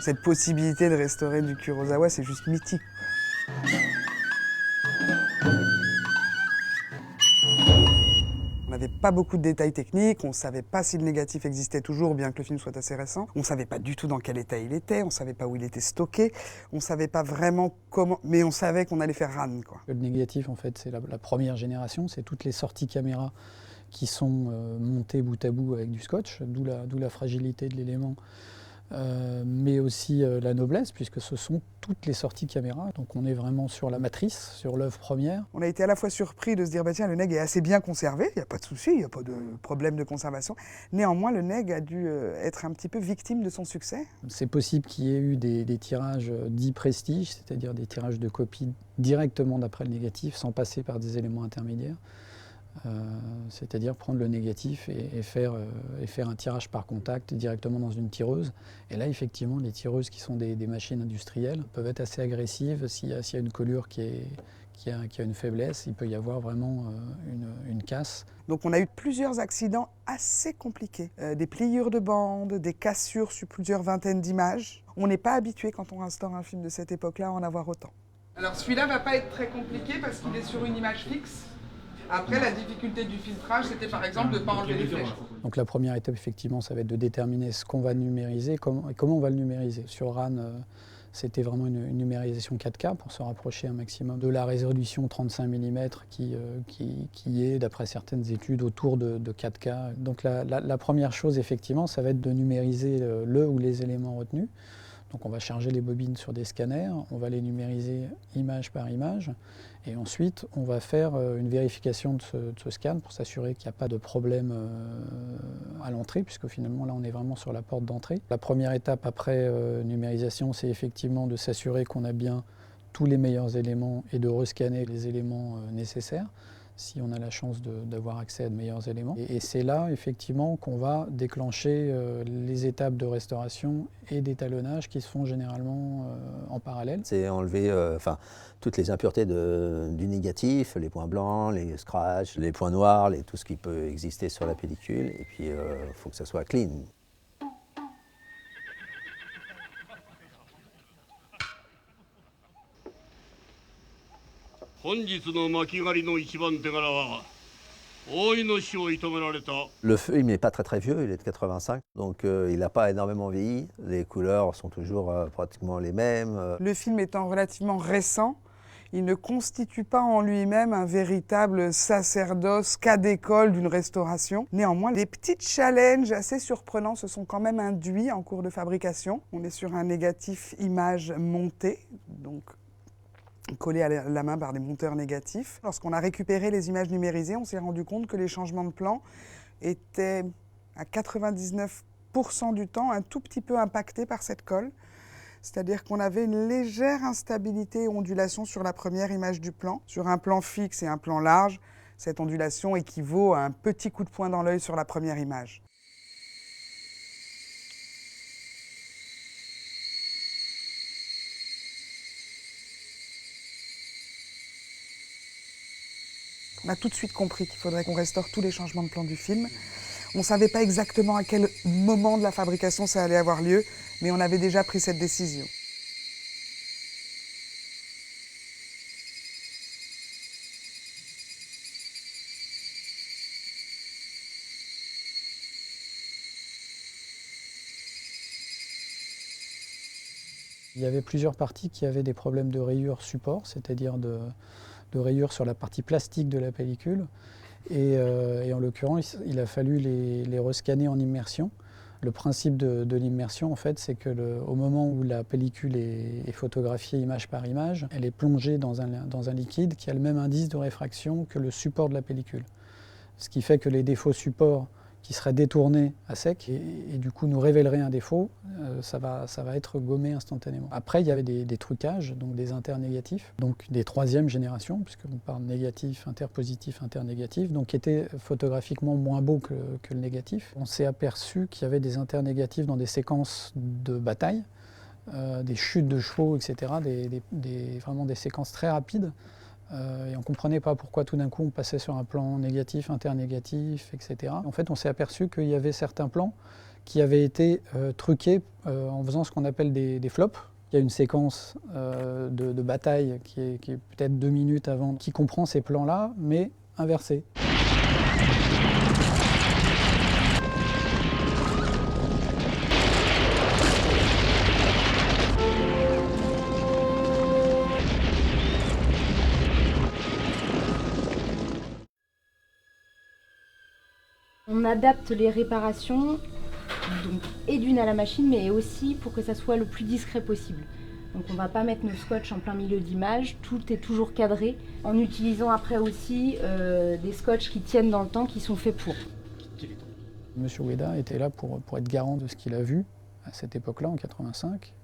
Cette possibilité de restaurer du Kurosawa, c'est juste mythique. On n'avait pas beaucoup de détails techniques, on ne savait pas si le négatif existait toujours, bien que le film soit assez récent. On ne savait pas du tout dans quel état il était, on ne savait pas où il était stocké, on ne savait pas vraiment comment, mais on savait qu'on allait faire Ran, quoi. Le négatif, en fait, c'est la première génération, c'est toutes les sorties caméra qui sont montées bout à bout avec du scotch, d'où la fragilité de l'élément. Mais aussi la noblesse, puisque ce sont toutes les sorties caméra. Donc on est vraiment sur la matrice, sur l'œuvre première. On a été à la fois surpris de se dire, bah tiens, le neg est assez bien conservé, il n'y a pas de souci, il n'y a pas de problème de conservation. Néanmoins, le neg a dû être un petit peu victime de son succès. C'est possible qu'il y ait eu des tirages dits prestige, c'est-à-dire des tirages de copies directement d'après le négatif, sans passer par des éléments intermédiaires. C'est-à-dire prendre le négatif et faire un tirage par contact directement dans une tireuse. Et là, effectivement, les tireuses qui sont des machines industrielles peuvent être assez agressives. S'il y a une collure qui a une faiblesse, il peut y avoir vraiment une casse. Donc on a eu plusieurs accidents assez compliqués. Des pliures de bandes, des cassures sur plusieurs vingtaines d'images. On n'est pas habitué quand on restaure un film de cette époque-là à en avoir autant. Alors celui-là va pas être très compliqué parce qu'il est sur une image fixe. Après, la difficulté du filtrage, c'était par exemple de ne pas enlever les flèches. Donc la première étape, effectivement, ça va être de déterminer ce qu'on va numériser et comment on va le numériser. Sur RAN, c'était vraiment une numérisation 4K pour se rapprocher un maximum de la résolution 35 mm qui est, d'après certaines études, autour de 4K. Donc la première chose, effectivement, ça va être de numériser le ou les éléments retenus. Donc on va charger les bobines sur des scanners, on va les numériser image par image, et ensuite on va faire une vérification de ce scan pour s'assurer qu'il n'y a pas de problème à l'entrée, puisque finalement là on est vraiment sur la porte d'entrée. La première étape après numérisation, c'est effectivement de s'assurer qu'on a bien tous les meilleurs éléments et de rescanner les éléments nécessaires, si on a la chance d'avoir accès à de meilleurs éléments. Et c'est là, effectivement, qu'on va déclencher les étapes de restauration et d'étalonnage qui se font généralement en parallèle. C'est enlever toutes les impuretés du négatif, les points blancs, les scratchs, les points noirs, tout ce qui peut exister sur la pellicule. Et puis, il faut que ça soit clean. 本日の巻狩りの一番手柄は大井の死を射止められた。 Le film n'est pas très vieux, il est de 85, donc il n'a pas énormément vieilli. Les couleurs sont toujours pratiquement les mêmes. Le film étant relativement récent, il ne constitue pas en lui-même un véritable sacerdoce cas d'école d'une restauration. Néanmoins, des petits challenges assez surprenants se sont quand même induits en cours de fabrication. On est sur un négatif image montée, donc collé à la main par des monteurs négatifs. Lorsqu'on a récupéré les images numérisées, on s'est rendu compte que les changements de plan étaient à 99% du temps un tout petit peu impactés par cette colle. C'est-à-dire qu'on avait une légère instabilité et ondulation sur la première image du plan. Sur un plan fixe et un plan large, cette ondulation équivaut à un petit coup de poing dans l'œil sur la première image. On a tout de suite compris qu'il faudrait qu'on restaure tous les changements de plan du film. On ne savait pas exactement à quel moment de la fabrication ça allait avoir lieu, mais on avait déjà pris cette décision. Il y avait plusieurs parties qui avaient des problèmes de rayures support, c'est-à-dire de rayures sur la partie plastique de la pellicule. Et en l'occurrence, il a fallu les rescanner en immersion. Le principe de l'immersion, en fait, c'est qu'au moment où la pellicule est photographiée image par image, elle est plongée dans un liquide qui a le même indice de réfraction que le support de la pellicule. Ce qui fait que les défauts supports qui seraient détournés à sec et du coup nous révéleraient un défaut, ça va être gommé instantanément. Après, il y avait des trucages, donc des internégatifs, donc des troisième génération, puisqu'on parle négatif, interpositif, internégatif, donc qui étaient photographiquement moins beaux que le négatif. On s'est aperçu qu'il y avait des internégatifs dans des séquences de bataille, des chutes de chevaux, etc., vraiment des séquences très rapides. Et on ne comprenait pas pourquoi tout d'un coup on passait sur un plan négatif, internégatif, etc. En fait, on s'est aperçu qu'il y avait certains plans qui avait été truqué en faisant ce qu'on appelle des flops. Il y a une séquence de bataille qui est peut-être 2 minutes avant, qui comprend ces plans-là, mais inversés. On adapte les réparations donc, et d'une à la machine, mais aussi pour que ça soit le plus discret possible. Donc on ne va pas mettre nos scotch en plein milieu d'image, tout est toujours cadré, en utilisant après aussi des scotch qui tiennent dans le temps, qui sont faits pour. Monsieur Ueda était là pour être garant de ce qu'il a vu à cette époque-là, en 85,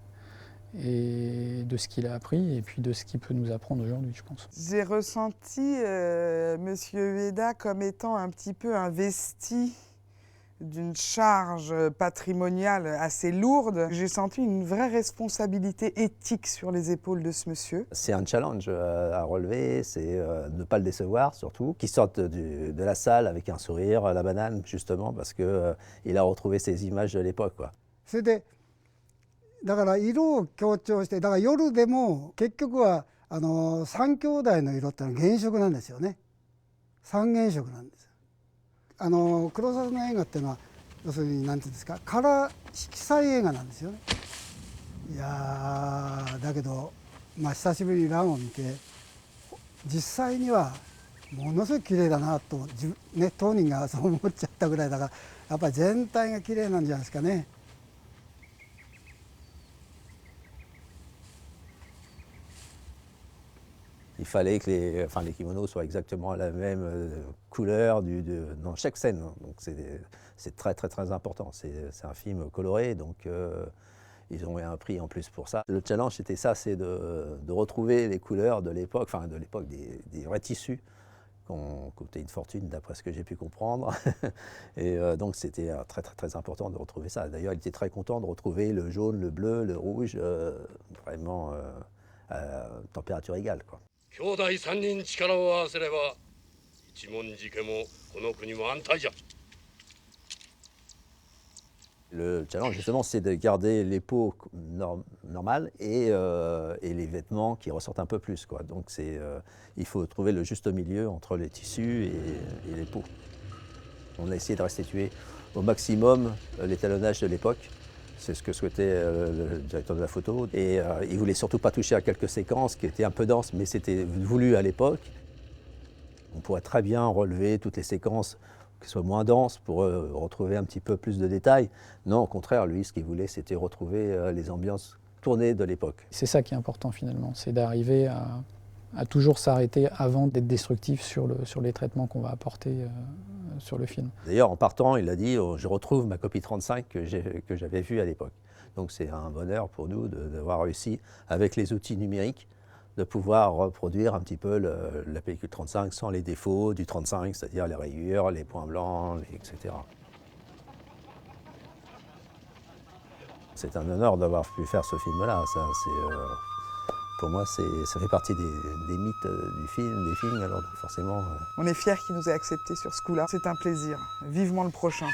et de ce qu'il a appris, et puis de ce qu'il peut nous apprendre aujourd'hui, je pense. J'ai ressenti Monsieur Ueda comme étant un petit peu investi d'une charge patrimoniale assez lourde. J'ai senti une vraie responsabilité éthique sur les épaules de ce monsieur. C'est un challenge à relever, c'est ne pas le décevoir surtout, qu'il sorte de la salle avec un sourire, la banane justement, parce qu'il a retrouvé ses images de l'époque, quoi. それでだから色を強調して、だから夜でも結局は3兄弟の色ってのは原色なんですよね。三原色なんです。黒澤の映画っていうのは要するに何て言うんですか、カラー色彩映画なんですよね。いやだけど久しぶりにランを見て実際にはものすごい綺麗だなと当人がそう思っちゃったぐらいだから、やっぱり全体が綺麗なんじゃないですかね。Il fallait que les kimonos soient exactement la même couleur dans chaque scène. Donc c'est très très très important. C'est un film coloré, donc ils ont eu un prix en plus pour ça. Le challenge c'était ça, c'est de retrouver les couleurs de l'époque, enfin de l'époque des vrais tissus qui ont coûté une fortune d'après ce que j'ai pu comprendre. Et donc c'était très très très important de retrouver ça. D'ailleurs il était très content de retrouver le jaune, le bleu, le rouge, vraiment à température égale, quoi. 兄弟3人力を合わせれば一文字家もこの国も安泰じゃ。 Le challenge justement c'est de garder les peaux normales et les vêtements qui ressortent un peu plus, quoi. Donc il faut trouver le juste milieu entre les tissus et les peaux. On a essayé de restituer au maximum l'étalonnage de l'époque. C'est ce que souhaitait le directeur de la photo. Et il ne voulait surtout pas toucher à quelques séquences qui étaient un peu denses, mais c'était voulu à l'époque. On pourrait très bien relever toutes les séquences qui soient moins denses pour retrouver un petit peu plus de détails. Non, au contraire, lui, ce qu'il voulait, c'était retrouver les ambiances tournées de l'époque. C'est ça qui est important finalement, c'est d'arriver à toujours s'arrêter avant d'être destructif sur les traitements qu'on va apporter sur le film. D'ailleurs, en partant, il a dit je retrouve ma copie 35 que j'avais vue à l'époque. Donc c'est un bonheur pour nous d'avoir réussi, avec les outils numériques, de pouvoir reproduire un petit peu la pellicule 35 sans les défauts du 35, c'est-à-dire les rayures, les points blancs, etc. C'est un honneur d'avoir pu faire ce film-là. Pour moi, ça fait partie des mythes du film, des films, alors donc forcément... On est fiers qu'il nous ait acceptés sur ce coup-là. C'est un plaisir. Vivement le prochain.